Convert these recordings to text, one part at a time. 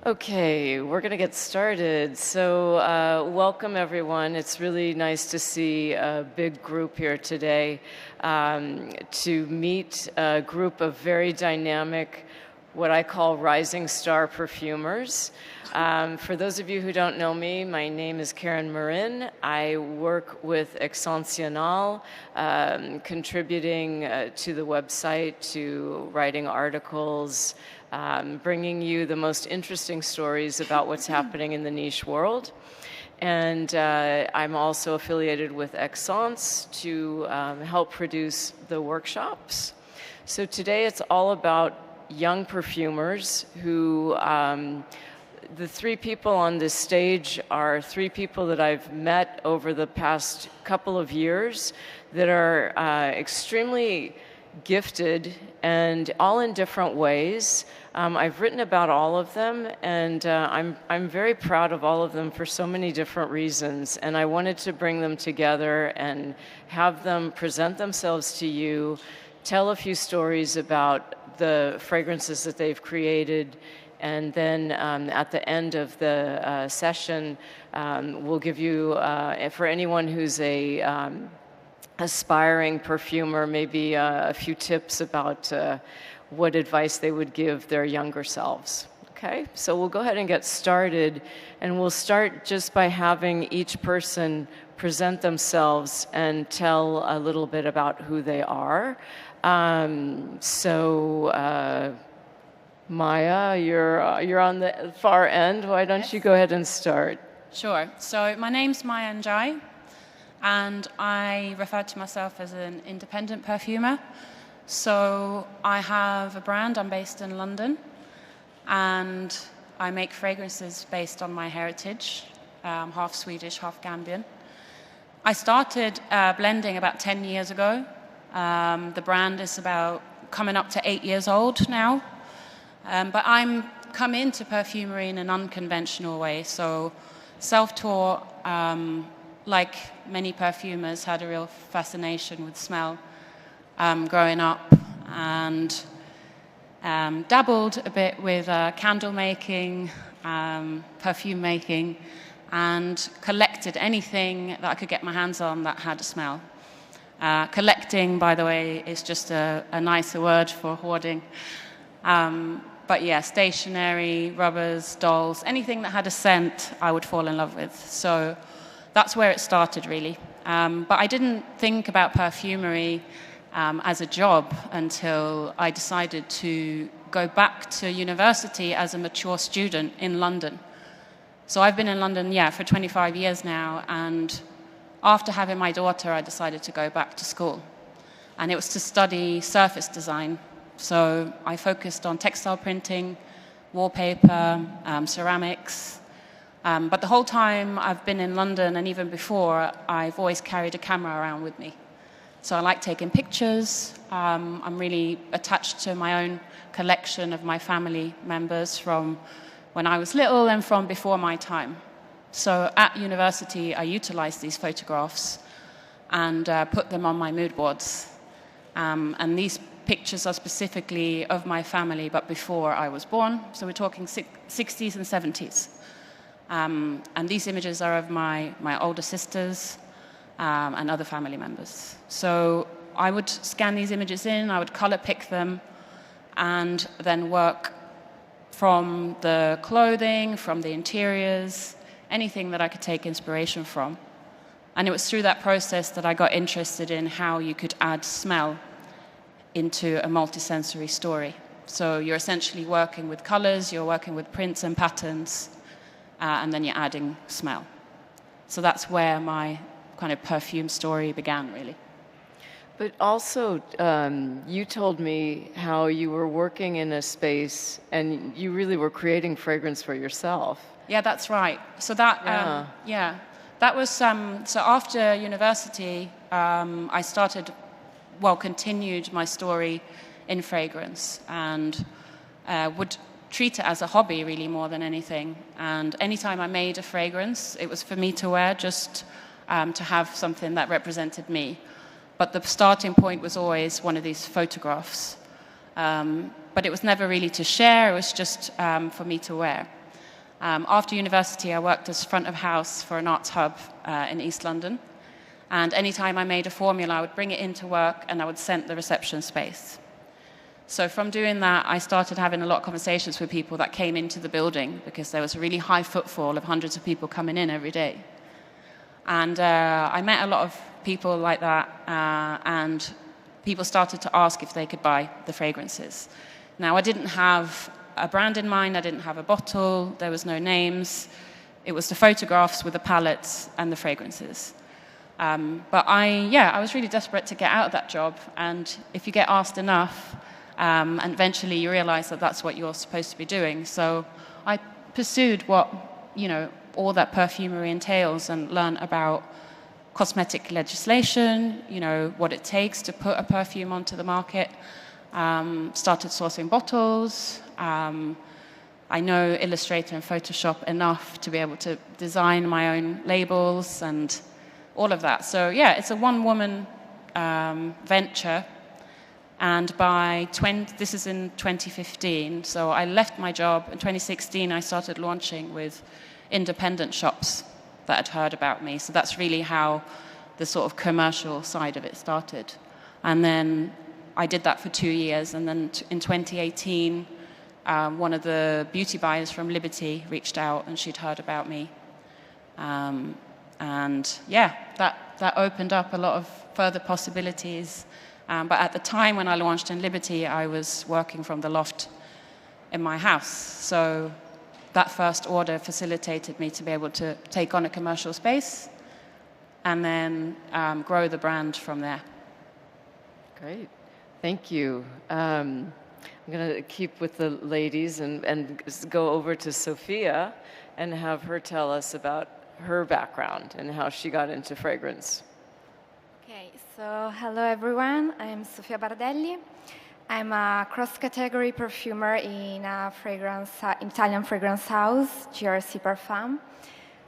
Okay, we're going to get started. So, welcome everyone. It's really nice to see a big group here today to meet a group of very dynamic, what I call rising star perfumers. For those of you who don't know me, my name is Karen Marin. I work with Excensional, contributing to the website, to writing articles, bringing you the most interesting stories about what's happening in the niche world. And I'm also affiliated with Excense to help produce the workshops. So today it's all about young perfumers who, the three people on this stage are three people that I've met over the past couple of years that are extremely gifted and all in different ways. I've written about all of them, and I'm very proud of all of them for so many different reasons. And I wanted to bring them together and have them present themselves to you, tell a few stories about the fragrances that they've created, and then at the end of the session, we'll give you, for anyone who's a aspiring perfumer, maybe a few tips about what advice they would give their younger selves. Okay, so we'll go ahead and get started, and we'll start just by having each person present themselves and tell a little bit about who they are. Maya, you're on the far end. Why don't you go ahead and start? Sure. So my name's Maya Njai, and I refer to myself as an independent perfumer. So I have a brand. I'm based in London, and I make fragrances based on my heritage, half Swedish, half Gambian. I started blending about 10 years ago. The brand is about coming up to 8 years old now. But I'm come into perfumery in an unconventional way. So self-taught, like many perfumers, had a real fascination with smell growing up, and dabbled a bit with candle making, perfume making, and collected anything that I could get my hands on that had a smell. Collecting, by the way, is just a nicer word for hoarding. But yeah, stationery, rubbers, dolls, anything that had a scent, I would fall in love with. So that's where it started, really. But I didn't think about perfumery as a job until I decided to go back to university as a mature student in London. So I've been in London, for 25 years now, and after having my daughter, I decided to go back to school. And it was to study surface design. So I focused on textile printing, wallpaper, ceramics. But the whole time I've been in London, and even before, I've always carried a camera around with me. So I like taking pictures. I'm really attached to my own collection of my family members from when I was little and from before my time. So at university, I utilized these photographs and put them on my mood boards. And these pictures are specifically of my family, but before I was born. So we're talking 60s and 70s. And these images are of my older sisters and other family members. So I would scan these images in, I would color pick them, and then work from the clothing, from the interiors, anything that I could take inspiration from. And it was through that process that I got interested in how you could add smell into a multisensory story. So you're essentially working with colors, you're working with prints and patterns, and then you're adding smell. So that's where my kind of perfume story began, really. But also, you told me how you were working in a space and you really were creating fragrance for yourself. Yeah, that's right. So that, that was, so after university, I continued my story in fragrance and would treat it as a hobby really more than anything. And anytime I made a fragrance, it was for me to wear, just to have something that represented me. But the starting point was always one of these photographs. But it was never really to share, it was just for me to wear. After university, I worked as front of house for an arts hub in East London. And anytime I made a formula, I would bring it into work and I would scent the reception space. So from doing that, I started having a lot of conversations with people that came into the building because there was a really high footfall of hundreds of people coming in every day. And I met a lot of people like that, and people started to ask if they could buy the fragrances. Now, I didn't have a brand in mind, I didn't have a bottle, there was no names. It was the photographs with the palettes and the fragrances. But I was really desperate to get out of that job, and if you get asked enough, and eventually you realize that that's what you're supposed to be doing. So I pursued what, all that perfumery entails and learned about cosmetic legislation, what it takes to put a perfume onto the market. Started sourcing bottles. I know Illustrator and Photoshop enough to be able to design my own labels and all of that. So yeah, it's a one-woman venture. And this is in 2015, so I left my job. In 2016, I started launching with independent shops that had heard about me. So that's really how the sort of commercial side of it started. And then I did that for 2 years. And then in 2018, one of the beauty buyers from Liberty reached out, and she'd heard about me. And yeah, that opened up a lot of further possibilities. But at the time when I launched in Liberty, I was working from the loft in my house. So that first order facilitated me to be able to take on a commercial space and then grow the brand from there. Great. Thank you. I'm going to keep with the ladies and go over to Sophia and have her tell us about her background and how she got into fragrance. Okay, so hello everyone. I'm Sofia Bardelli. I'm a cross-category perfumer in a Italian fragrance house, GRC Parfum.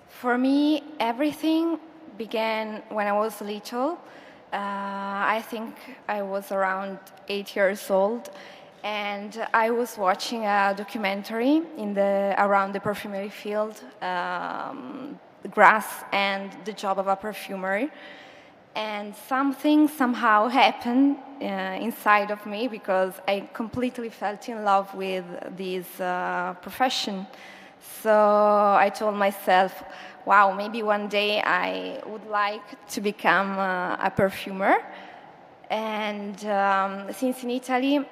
For me, everything began when I was little. I think I was around 8 years old, and I was watching a documentary around the perfumery field, grass and the job of a perfumer. And something somehow happened inside of me because I completely felt in love with this profession. So I told myself, wow, maybe one day I would like to become a perfumer. And since in Italy,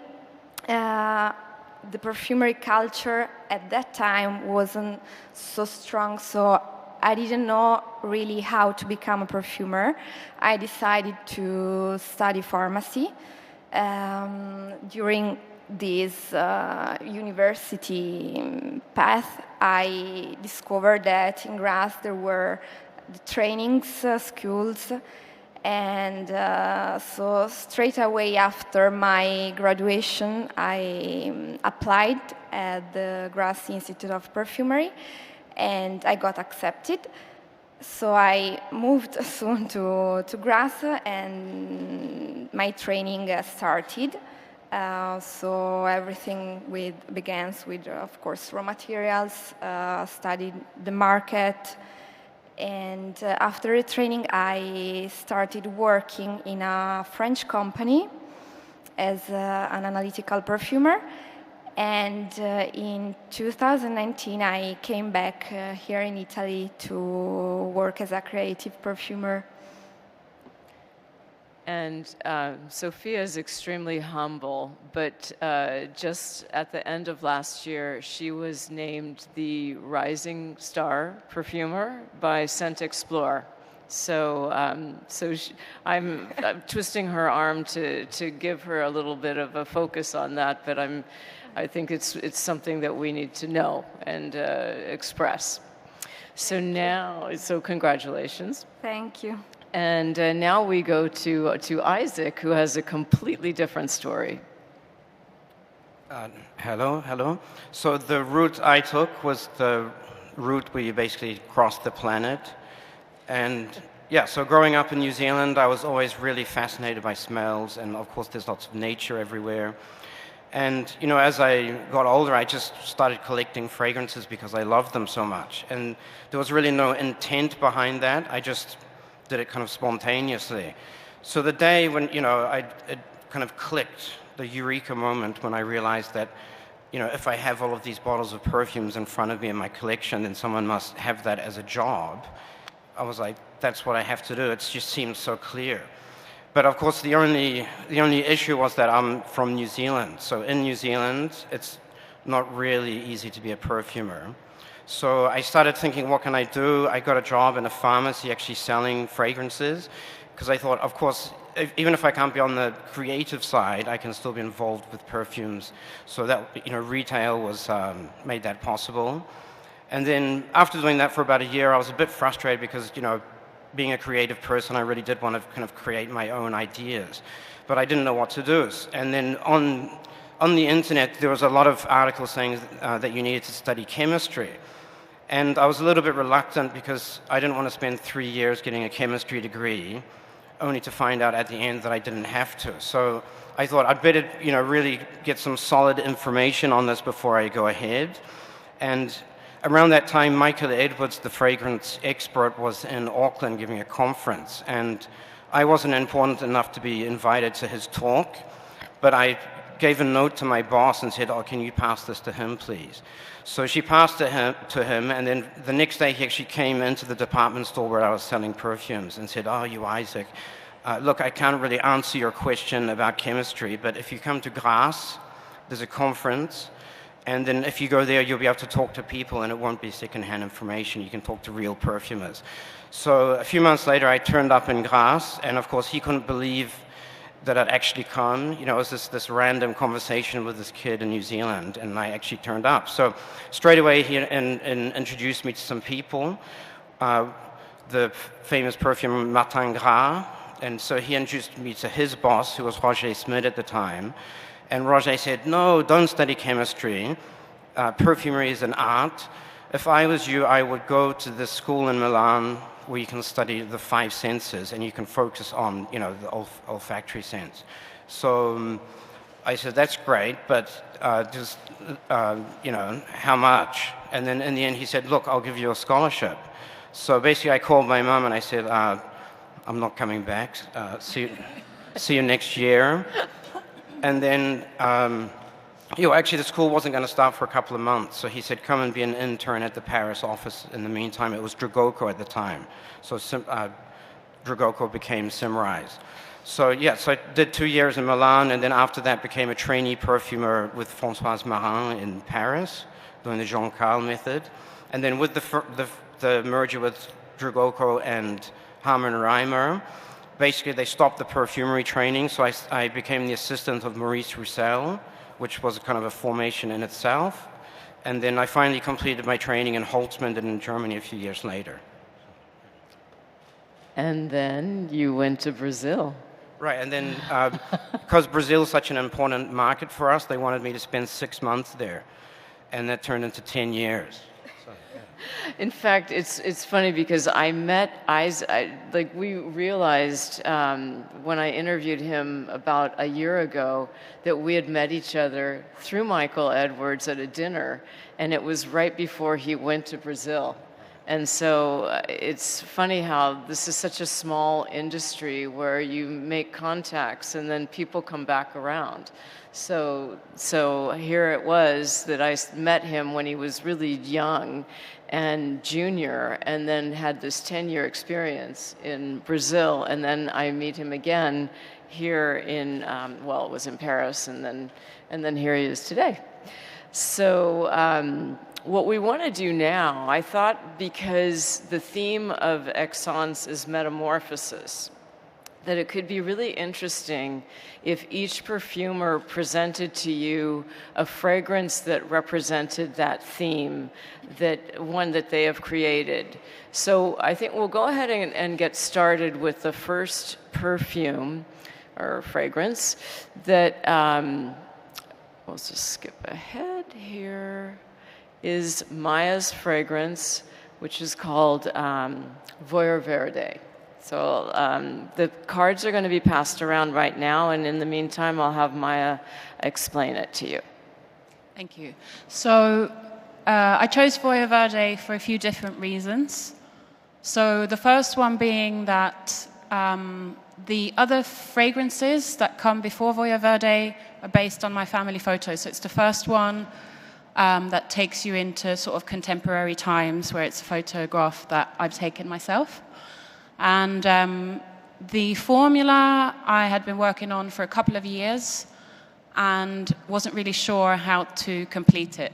the perfumery culture at that time wasn't so strong, so I didn't know really how to become a perfumer. I decided to study pharmacy. During this university path, I discovered that in Graz there were the trainings, schools, and so straight away after my graduation, I applied at the Graz Institute of Perfumery, and I got accepted. So I moved soon to Graz, and my training started. So everything begins with, of course, raw materials, studied the market, and after the training, I started working in a French company as an analytical perfumer. And in 2019, I came back here in Italy to work as a creative perfumer. And Sophia is extremely humble, but just at the end of last year, she was named the Rising Star Perfumer by Scent Explore. So, I'm twisting her arm to give her a little bit of a focus on that, but I think it's something that we need to know and express. So congratulations. Thank you. And now we go to Isaac, who has a completely different story. Hello. So the route I took was the route where you basically cross the planet. And yeah, so growing up in New Zealand, I was always really fascinated by smells. And of course, there's lots of nature everywhere. And as I got older, I just started collecting fragrances because I loved them so much. And there was really no intent behind that. I just did it kind of spontaneously. So the day when, it kind of clicked, the eureka moment when I realized that, if I have all of these bottles of perfumes in front of me in my collection, then someone must have that as a job. I was like, that's what I have to do. It just seemed so clear. But of course, the only issue was that I'm from New Zealand. So in New Zealand, it's not really easy to be a perfumer. So I started thinking, what can I do? I got a job in a pharmacy actually selling fragrances, because I thought, of course, even if I can't be on the creative side, I can still be involved with perfumes. So that, retail was made that possible. And then after doing that for about a year, I was a bit frustrated because, being a creative person, I really did want to kind of create my own ideas, but I didn't know what to do. And then on the internet, there was a lot of articles saying that you needed to study chemistry. And I was a little bit reluctant because I didn't want to spend 3 years getting a chemistry degree, only to find out at the end that I didn't have to. So I thought I'd better, really get some solid information on this before I go ahead. And around that time, Michael Edwards, the fragrance expert, was in Auckland giving a conference, and I wasn't important enough to be invited to his talk, but I gave a note to my boss and said, can you pass this to him, please? So she passed it to him, and then the next day he actually came into the department store where I was selling perfumes and said, you Isaac, look, I can't really answer your question about chemistry, but if you come to Grasse, there's a conference, and then if you go there, you'll be able to talk to people, and it won't be secondhand information. You can talk to real perfumers. So a few months later, I turned up in Grasse, and of course, he couldn't believe that I'd actually come. It was this random conversation with this kid in New Zealand, and I actually turned up. So straight away, he introduced me to some people, the famous perfumer Martin Gras, and so he introduced me to his boss, who was Roger Smith at the time. And Roger said, no, don't study chemistry. Perfumery is an art. If I was you, I would go to this school in Milan where you can study the 5 senses and you can focus on, the olfactory sense. So I said, that's great, but just, how much? And then in the end, he said, look, I'll give you a scholarship. So basically, I called my mom and I said, I'm not coming back. See you next year. And then, actually the school wasn't going to start for a couple of months, so he said, come and be an intern at the Paris office. In the meantime, it was Dragocco at the time. So Dragocco became Symrise. So I did 2 years in Milan, and then after that became a trainee perfumer with Françoise Marin in Paris, doing the Jean Carl method. And then with the merger with Dragocco and Harman Reimer, basically, they stopped the perfumery training, so I became the assistant of Maurice Roussel, which was kind of a formation in itself. And then I finally completed my training in Holzminden in Germany a few years later. And then you went to Brazil. Right, and then because Brazil is such an important market for us, they wanted me to spend 6 months there. And that turned into 10 years. In fact, it's funny because I met Isaac, we realized when I interviewed him about a year ago that we had met each other through Michael Edwards at a dinner, and it was right before he went to Brazil. And so it's funny how this is such a small industry where you make contacts and then people come back around. So here it was that I met him when he was really young and junior, and then had this 10-year experience in Brazil, and then I meet him again here in, it was in Paris, and then here he is today. So what we want to do now, I thought, because the theme of Excellence is metamorphosis, that it could be really interesting if each perfumer presented to you a fragrance that represented that theme, one that they have created. So I think we'll go ahead and get started with the first perfume or fragrance that, let's just skip ahead here, is Maya's fragrance, which is called Voyeur Verde. So the cards are going to be passed around right now, and in the meantime, I'll have Maya explain it to you. Thank you. So I chose Voya Verde for a few different reasons. So the first one being that the other fragrances that come before Voya Verde are based on my family photos. So it's the first one that takes you into sort of contemporary times, where it's a photograph that I've taken myself. And the formula I had been working on for a couple of years and wasn't really sure how to complete it.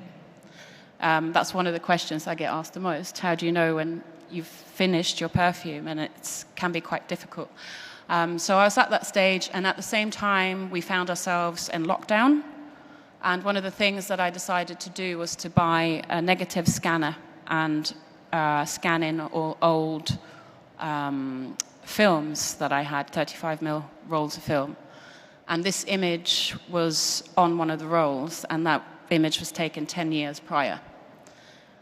That's one of the questions I get asked the most. How do you know when you've finished your perfume? And it can be quite difficult. So I was at that stage, and at the same time, we found ourselves in lockdown. And one of the things that I decided to do was to buy a negative scanner and scan in all old films that I had, 35mm rolls of film. And this image was on one of the rolls, and that image was taken 10 years prior.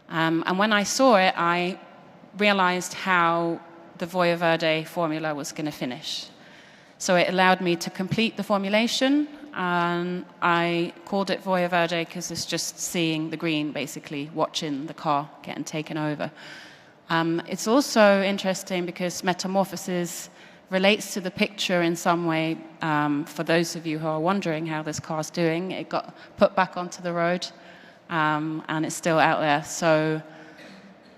And when I saw it, I realized how the Voya Verde formula was going to finish. So it allowed me to complete the formulation, and I called it Voya Verde because it's just seeing the green, basically, watching the car getting taken over. It's also interesting because metamorphosis relates to the picture in some way. For those of you who are wondering how this car's doing, it got put back onto the road, and it's still out there. So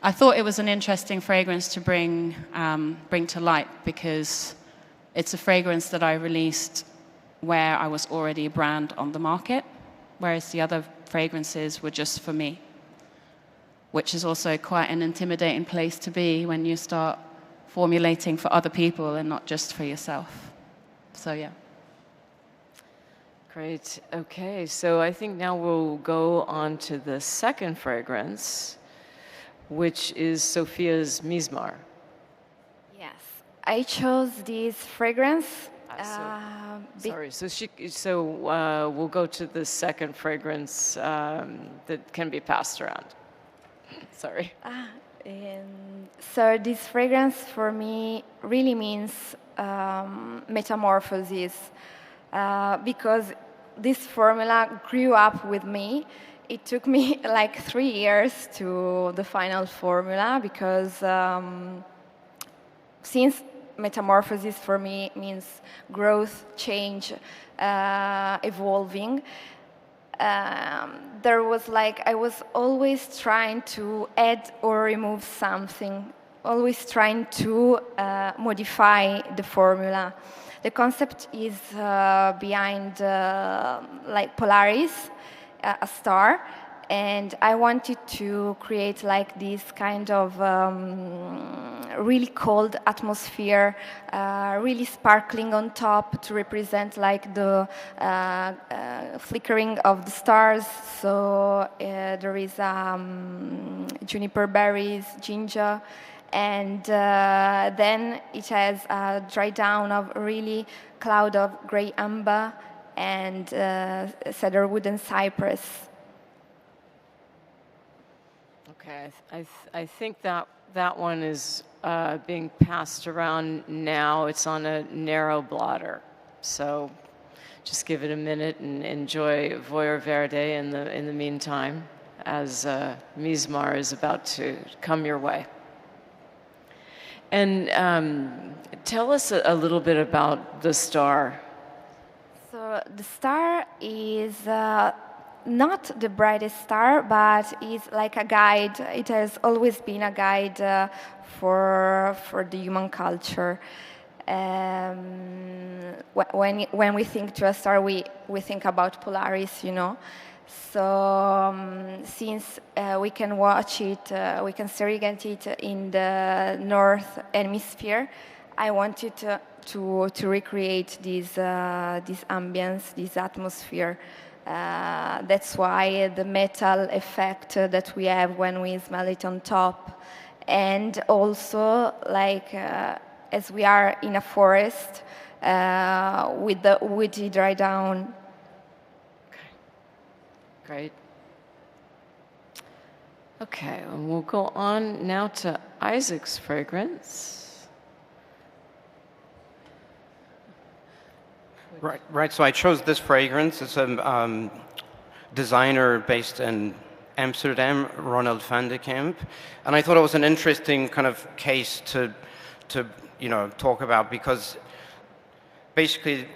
I thought it was an interesting fragrance to bring to light, because it's a fragrance that I released where I was already a brand on the market, whereas the other fragrances were just for me, which is also quite an intimidating place to be when you start formulating for other people and not just for yourself. So, yeah. Great. Okay, so I think now we'll go on to the second fragrance, which is Sophia's Mizmar. Yes, I chose this fragrance. Sorry, so we'll go to the second fragrance that can be passed around. Sorry. So this fragrance for me really means metamorphosis, because this formula grew up with me. It took me like 3 years to the final formula, because since metamorphosis for me means growth, change, evolving, there was like, I was always trying to add or remove something, always trying to modify the formula. The concept is behind like Polaris, a star, and I wanted to create like this kind of really cold atmosphere, really sparkling on top to represent like the flickering of the stars. So there is juniper berries, ginger, and then it has a dry down of really cloud of gray amber and cedarwood and cypress. Okay, I think that one is being passed around now. It's on a narrow blotter, so just give it a minute and enjoy Voya Verde in the meantime, as Mizmar is about to come your way. And tell us a little bit about the star. So the star is not the brightest star, but is like a guide. It has always been a guide for the human culture. When we think to a star, we think about Polaris, you know. So since we can watch it, we can surrogate it in the North Hemisphere, I wanted to recreate this ambience, this atmosphere. That's why the metal effect that we have when we smell it on top, and also like as we are in a forest with the woody dry down. Great. Okay, and we'll go on now to Isaac's fragrance, Right, right. So I chose this fragrance. It's a designer based in Amsterdam, Ronald van de Kamp, and I thought it was an interesting kind of case to talk about, because basically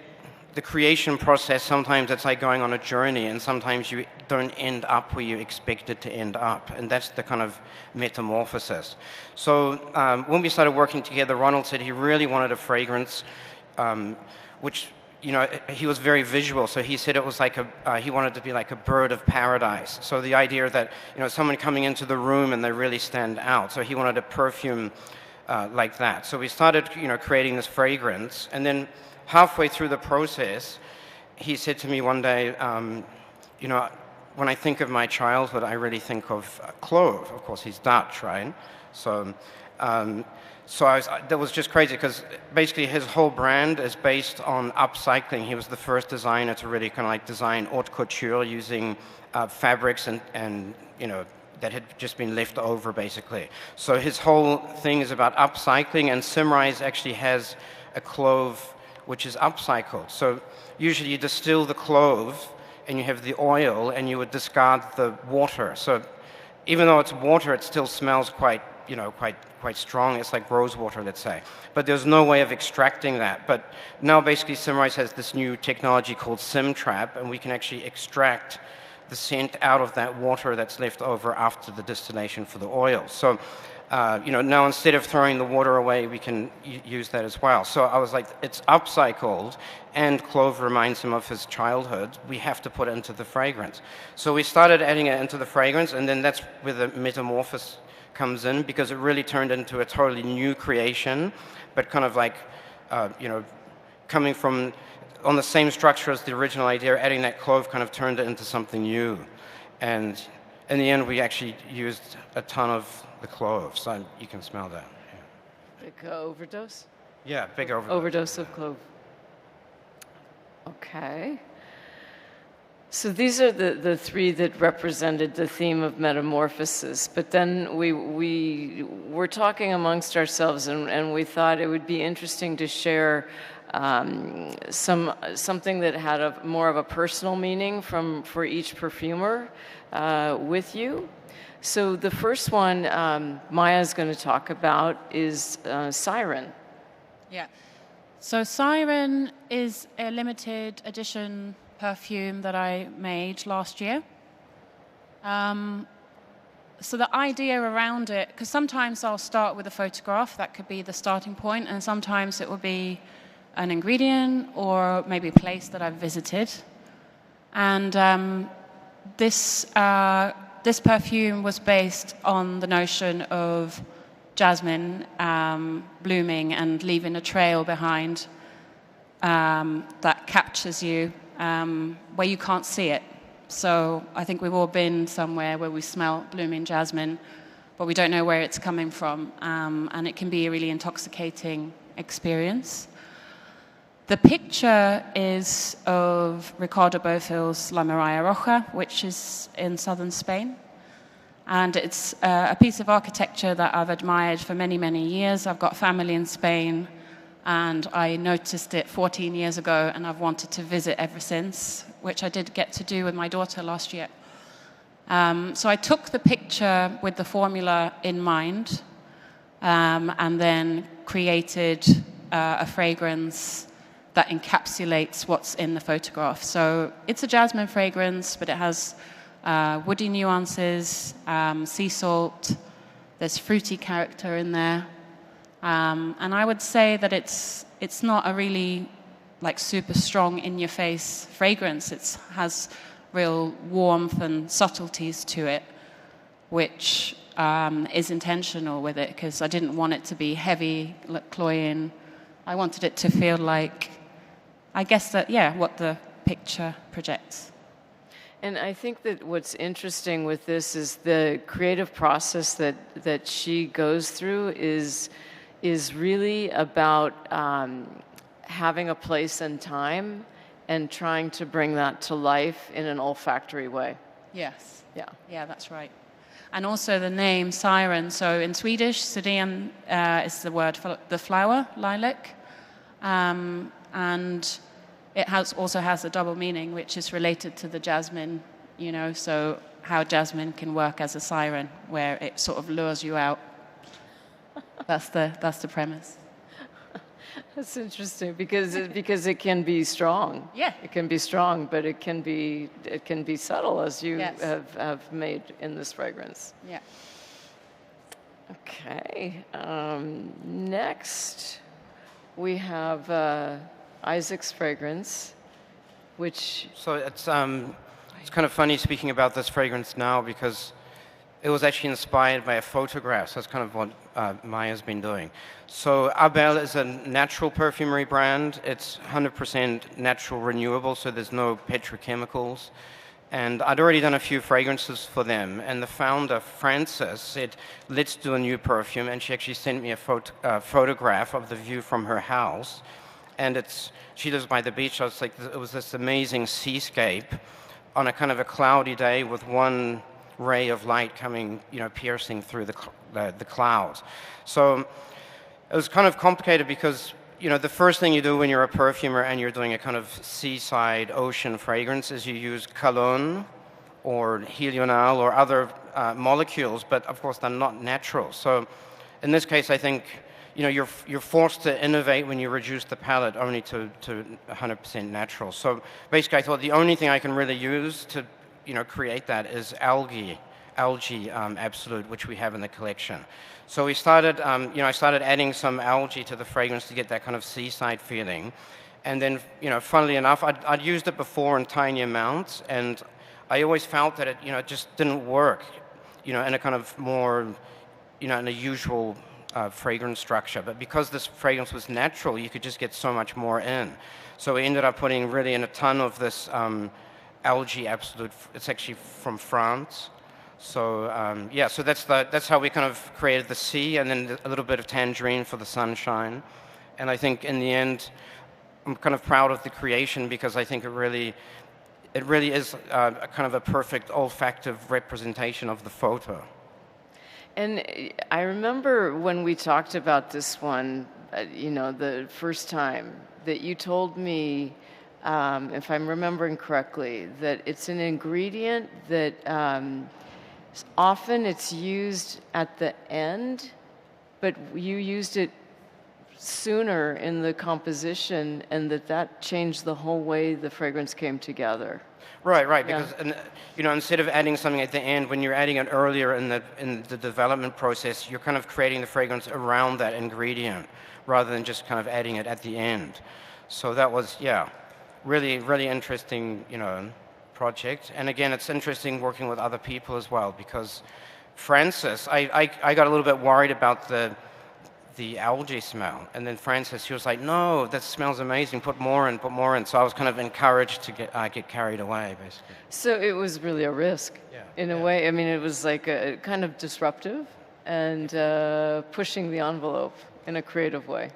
the creation process, sometimes it's like going on a journey, and sometimes you don't end up where you expected to end up, and that's the kind of metamorphosis. So when we started working together, Ronald said he really wanted a fragrance which, he was very visual, so he said it was like he wanted to be like a bird of paradise. So the idea that, someone coming into the room and they really stand out. So he wanted a perfume like that. So we started, creating this fragrance, and then halfway through the process, he said to me one day, when I think of my childhood, I really think of clove. Of course, he's Dutch, right? So that was just crazy, because basically his whole brand is based on upcycling. He was the first designer to really kind of like design haute couture using fabrics and that had just been left over, basically. So his whole thing is about upcycling, and Simrise actually has a clove which is upcycled. So usually you distill the clove and you have the oil, and you would discard the water. So even though it's water, it still smells quite strong. It's like rose water, let's say. But there's no way of extracting that. But now basically Simrise has this new technology called SimTrap, and we can actually extract the scent out of that water that's left over after the distillation for the oil. So, now instead of throwing the water away, we can use that as well. So I was like, it's upcycled, and clove reminds him of his childhood. We have to put it into the fragrance. So we started adding it into the fragrance, and then that's where the metamorphosis comes in, because it really turned into a totally new creation, but kind of like, coming from on the same structure as the original idea, adding that clove kind of turned it into something new. And in the end, we actually used a ton of the clove, so you can smell that. Yeah. Big overdose? Yeah, big overdose. Overdose of clove. Okay. So these are the three that represented the theme of metamorphosis. But then we were talking amongst ourselves, and we thought it would be interesting to share something that had more of a personal meaning for each perfumer with you. So the first one Maya's going to talk about is Siren. Yeah. So Siren is a limited edition perfume that I made last year. So the idea around it, because sometimes I'll start with a photograph, that could be the starting point, and sometimes it will be an ingredient or maybe a place that I've visited. And this perfume was based on the notion of jasmine blooming and leaving a trail behind that captures you where you can't see it. So I think we've all been somewhere where we smell blooming jasmine, but we don't know where it's coming from, and it can be a really intoxicating experience. The picture is of Ricardo Bofill's La Muralla Roja, which is in southern Spain. And it's a piece of architecture that I've admired for many, many years. I've got family in Spain, and I noticed it 14 years ago, and I've wanted to visit ever since, which I did get to do with my daughter last year. So I took the picture with the formula in mind, and then created a fragrance that encapsulates what's in the photograph. So it's a jasmine fragrance, but it has woody nuances, sea salt, there's fruity character in there. And I would say that it's not a really like super strong in-your-face fragrance. It has real warmth and subtleties to it, which is intentional with it, because I didn't want it to be heavy, like cloying. I wanted it to feel like, I guess that, yeah, what the picture projects. And I think that what's interesting with this is the creative process that she goes through is really about having a place and time and trying to bring that to life in an olfactory way. Yes. Yeah. Yeah, that's right. And also the name Siren. So in Swedish, Syren is the word for the flower, lilac. And it also has a double meaning, which is related to the jasmine, you know, so how jasmine can work as a siren, where it sort of lures you out. That's the premise. That's interesting because it can be strong. Yeah. It can be strong, but it can be subtle, as you Yes. have made in this fragrance. Yeah. Okay. Next, we have Isaac's fragrance, which So it's kind of funny speaking about this fragrance now because it was actually inspired by a photograph. So that's kind of what Maya's been doing. So Abel is a natural perfumery brand. It's 100% natural renewable, so there's no petrochemicals. And I'd already done a few fragrances for them. And the founder, Frances, said, let's do a new perfume. And she actually sent me a photograph of the view from her house. And she lives by the beach. So it's like, it was this amazing seascape on a kind of a cloudy day with one ray of light coming, you know, piercing through the clouds. So it was kind of complicated because, you know, the first thing you do when you're a perfumer and you're doing a kind of seaside ocean fragrance is you use cologne or helional or other molecules, but of course they're not natural. So in this case, I think, you know, you're forced to innovate when you reduce the palette only to 100% natural. So basically, I thought the only thing I can really use to, you know, create that is algae absolute, which we have in the collection. So we started, you know, I started adding some algae to the fragrance to get that kind of seaside feeling. And then, you know, funnily enough, I'd used it before in tiny amounts, and I always felt that it, you know, it just didn't work, you know, in a kind of more, you know, in a usual fragrance structure. But because this fragrance was natural, you could just get so much more in. So we ended up putting really in a ton of this algae absolute. It's actually from France. So yeah, so that's how we kind of created the sea, and then a little bit of tangerine for the sunshine. And I think in the end, I'm kind of proud of the creation because I think it really is a kind of a perfect olfactive representation of the photo. And I remember when we talked about this one, you know, the first time that you told me, if I'm remembering correctly, that it's an ingredient that often it's used at the end, but you used it sooner in the composition, and that changed the whole way the fragrance came together. Right, Yeah. because you know, instead of adding something at the end, when you're adding it earlier in the development process, you're kind of creating the fragrance around that ingredient rather than just kind of adding it at the end. So that was, yeah, really, really interesting, you know, project. And again, it's interesting working with other people as well because Frances, I got a little bit worried about the algae smell, and then Frances, she was like, no, that smells amazing, put more in. So I was kind of encouraged to get carried away, basically. So it was really a risk, in a way. I mean, it was like a kind of disruptive and pushing the envelope in a creative way.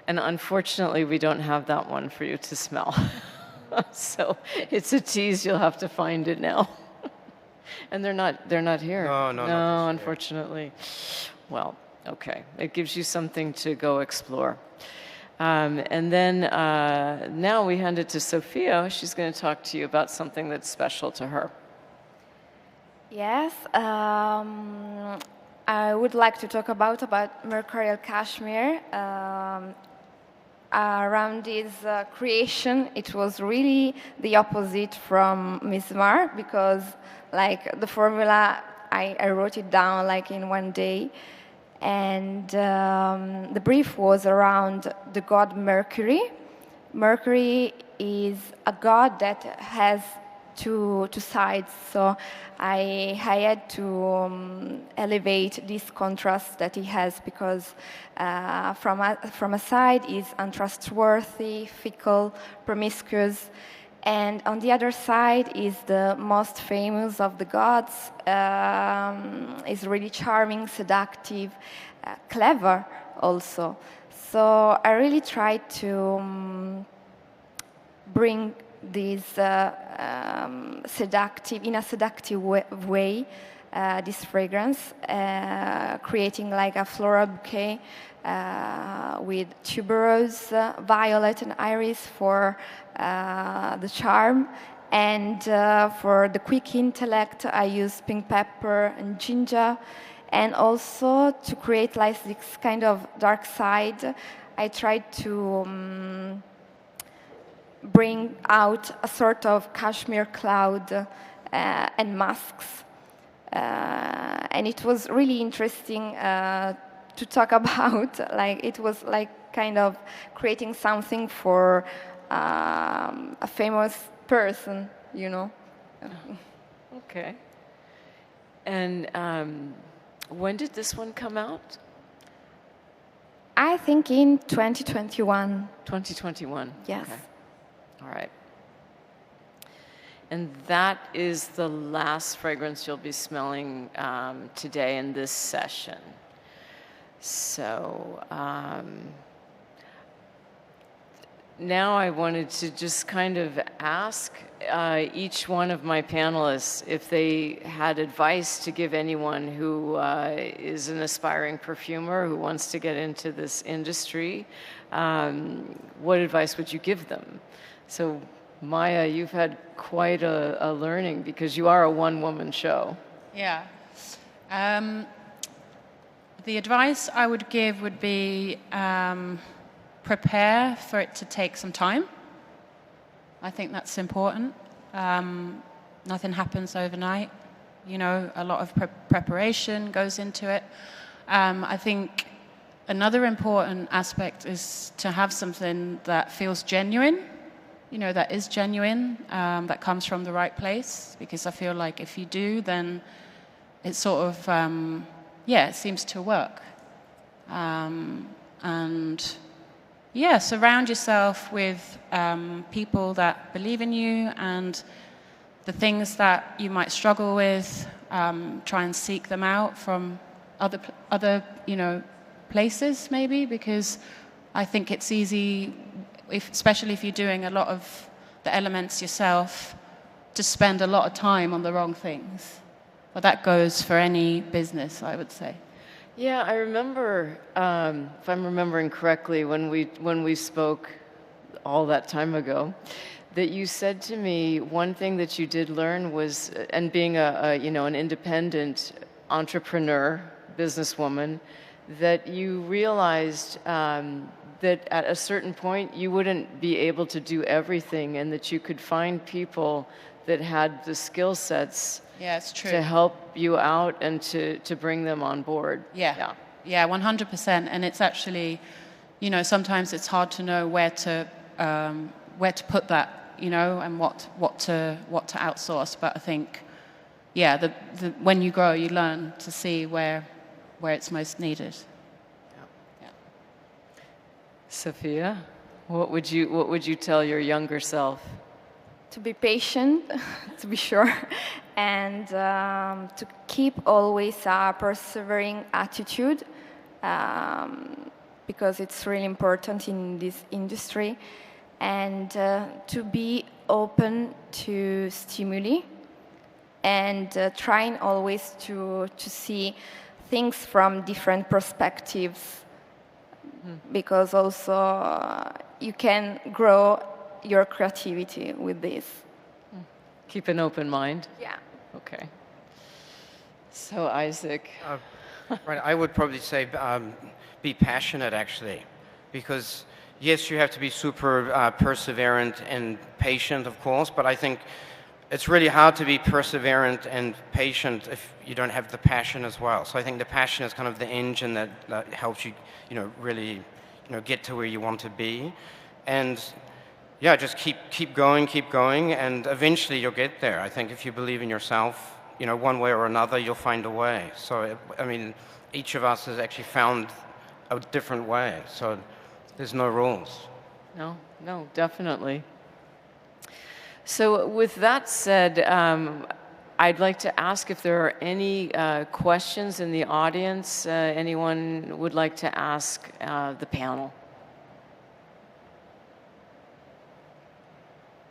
And unfortunately, we don't have that one for you to smell. So it's a tease. You'll have to find it now. And they're not here. No, unfortunately. Well, okay. It gives you something to go explore. And then now we hand it to Sophia. She's going to talk to you about something that's special to her. Yes, I would like to talk about mercurial cashmere. Around this creation, it was really the opposite from Miss Mar because, like, the formula, I wrote it down like in one day, and the brief was around the god Mercury. Mercury is a god that has two sides, so I had to elevate this contrast that he has because from a side he's untrustworthy, fickle, promiscuous, and on the other side is the most famous of the gods, is really charming, seductive, clever also. So I really tried to bring this in a seductive way, this fragrance, creating like a floral bouquet with tuberose, violet, and iris for the charm. And for the quick intellect, I use pink pepper and ginger. And also to create like this kind of dark side, I tried to bring out a sort of cashmere cloud and masks. And it was really interesting to talk about. Like it was like kind of creating something for a famous person, you know. Okay. And when did this one come out? I think in 2021. 2021. Yes. Okay. All right. And that is the last fragrance you'll be smelling today in this session. So now I wanted to just kind of ask each one of my panelists if they had advice to give anyone who is an aspiring perfumer who wants to get into this industry. What advice would you give them? So Maya, you've had quite a learning because you are a one-woman show. Yeah. The advice I would give would be prepare for it to take some time. I think that's important. Nothing happens overnight. You know, a lot of preparation goes into it. I think another important aspect is to have something that feels genuine. You know, that is genuine, that comes from the right place, because I feel like if you do, then it sort of, it seems to work. And yeah, surround yourself with people that believe in you, and the things that you might struggle with, try and seek them out from other places maybe, because I think it's easy, especially if you're doing a lot of the elements yourself, to spend a lot of time on the wrong things. But that goes for any business, I would say. Yeah, I remember, if I'm remembering correctly, when we spoke all that time ago, that you said to me one thing that you did learn was, and being an independent entrepreneur, businesswoman, that you realized that at a certain point you wouldn't be able to do everything, and that you could find people that had the skill sets to help you out and to bring them on board. Yeah, 100%. And it's actually, sometimes it's hard to know where to put that, and what to outsource. But I think, when you grow, you learn to see where it's most needed. Yeah. Sophia, what would you tell your younger self? To be patient, to be sure, and to keep always a persevering attitude, because it's really important in this industry, and to be open to stimuli, and trying always to see things from different perspectives, because also you can grow your creativity with this. Keep an open mind. Yeah. Okay. So Isaac. Right, I would probably say be passionate, actually, because yes, you have to be super perseverant and patient, of course, but I think it's really hard to be perseverant and patient if you don't have the passion as well. So I think the passion is kind of the engine that helps you, really, get to where you want to be, and yeah, just keep going, and eventually you'll get there. I think if you believe in yourself, one way or another, you'll find a way. So, I mean, each of us has actually found a different way. So there's no rules. No, definitely. So with that said, I'd like to ask if there are any questions in the audience. Anyone would like to ask the panel?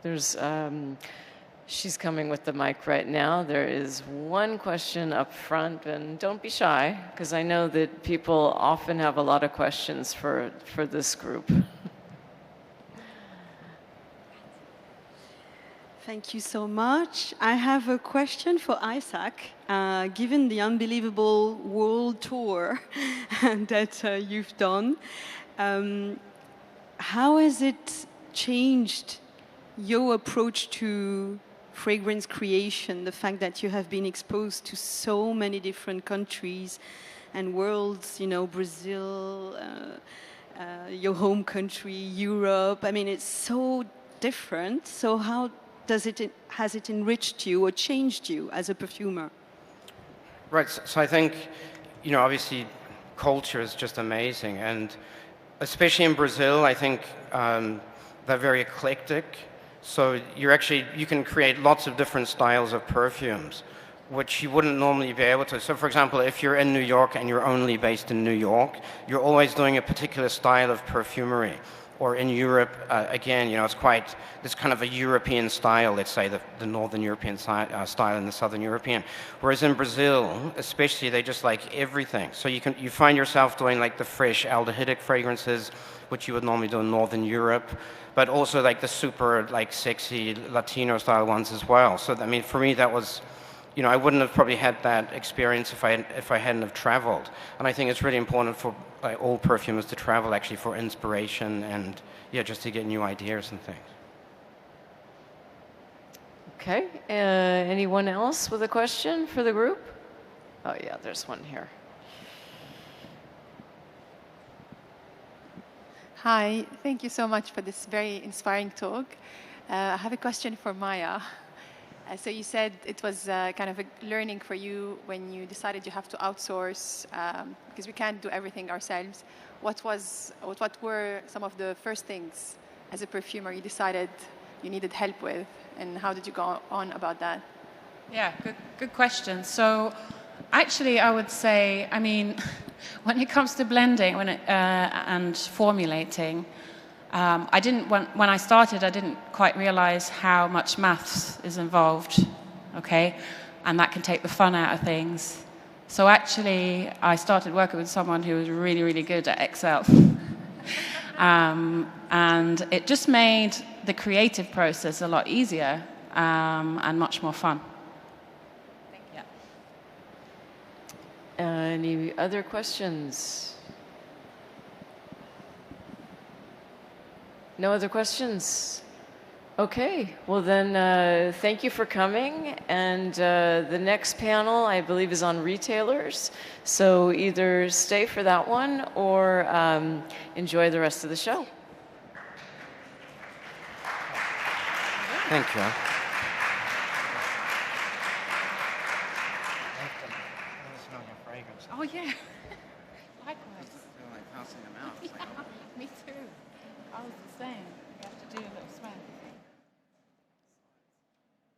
There's She's coming with the mic right now. There is one question up front, and don't be shy, because I know that people often have a lot of questions for this group. Thank you so much. I have a question for Isaac. Given the unbelievable world tour that you've done, how has it changed your approach to fragrance creation, the fact that you have been exposed to so many different countries and worlds, you know, Brazil, your home country, Europe? I mean, it's so different. So how has it enriched you or changed you as a perfumer? Right, so I think, you know, obviously culture is just amazing, and especially in Brazil, I think they're very eclectic. So you can create lots of different styles of perfumes, which you wouldn't normally be able to. So for example, if you're in New York and you're only based in New York, you're always doing a particular style of perfumery. Or in Europe, again, you know, it's kind of a European style, let's say, the Northern European style and the Southern European. Whereas in Brazil, especially, they just like everything. So you find yourself doing like the fresh aldehydic fragrances, which you would normally do in Northern Europe, but also like the super like sexy Latino style ones as well. So I mean, for me, that was, you know, I wouldn't have probably had that experience if I hadn't have traveled. And I think it's really important for all perfumers to travel actually for inspiration and, yeah, just to get new ideas and things. Okay, anyone else with a question for the group? Oh yeah, there's one here. Hi, thank you so much for this very inspiring talk. I have a question for Maya. So you said it was kind of a learning for you when you decided you have to outsource because we can't do everything ourselves. What were some of the first things as a perfumer you decided you needed help with, and how did you go on about that? Yeah, good question. So actually, I would say, I mean, when it comes to blending and formulating, when I started, I didn't quite realize how much maths is involved, okay? And that can take the fun out of things. So actually, I started working with someone who was really, really good at Excel. And it just made the creative process a lot easier and much more fun. Thank you. Any other questions? No other questions? Okay, well then thank you for coming, and the next panel I believe is on retailers, so either stay for that one or enjoy the rest of the show. Thank you. Oh, yeah. Likewise. Like passing them out. Yeah, me too. I was the same.